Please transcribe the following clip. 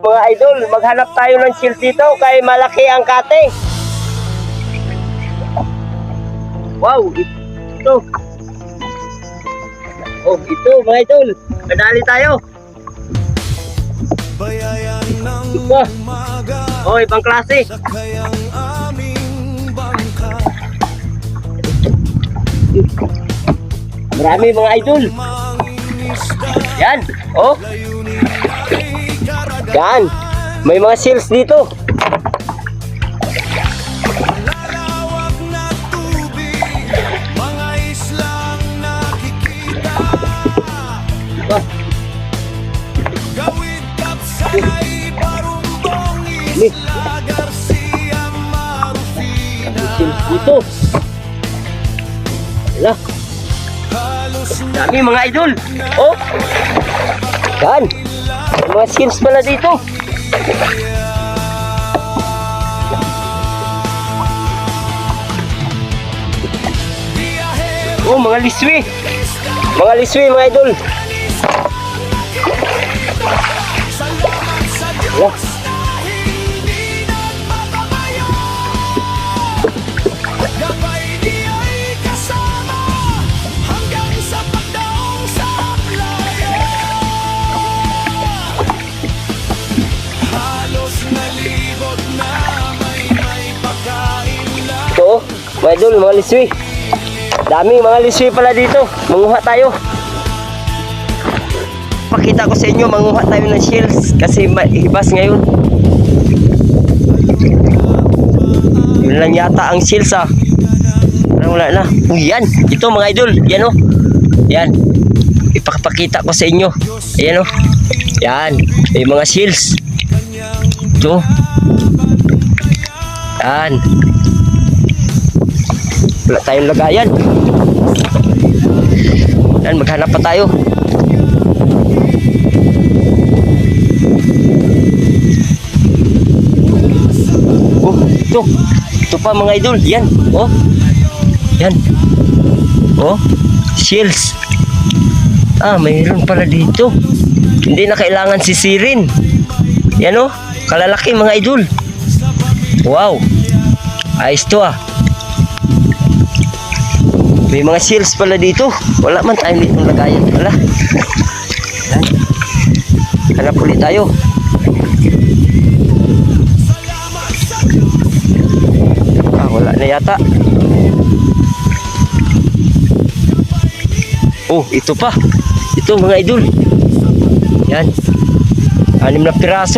mga idol, maghanap tayo ng shield dito kay malaki ang kate. Wow, ito. Oh, ito mga idol. Madali tayo. Ito. Oh, ibang klase. Marami mga idol. Yan. Oh. Yan. May mga seals dito. Dito. Wala. Dami mga idol. Oh. Yan. Mga skills pala dito. Oh, mga liswi. Mga liswi mga idol. Wala. Ito, mga idol, mga liswi. Daming mga liswi pala dito. Manguha tayo. Pakita ko sa inyo, manguha tayo ng shells kasi hibas ngayon. Yun lang yata ang shells ah. Wala na. Yan, ito mga idol. Yan oh. Yan. Ipakapakita ko sa inyo. Ayan oh. Yan, may mga shells. Ito. Yan. Wala tayong lagayan. Yan, maghanap pa tayo. Oh, ito. Ito pa mga idol. Yan. Oh. Yan. Oh. Shells. Ah, mayroon pala dito. Hindi na kailangan sisirin. Yan oh. Kalalaki mga idol. Wow. Ayos to ah. May mga shells pala dito. Wala man tayo dito lagayan. Wala. Yan. Hanap ulit tayo. Ah, wala na yata. Oh, ito pa. Ito mga idol. Yan. 6 na piraso.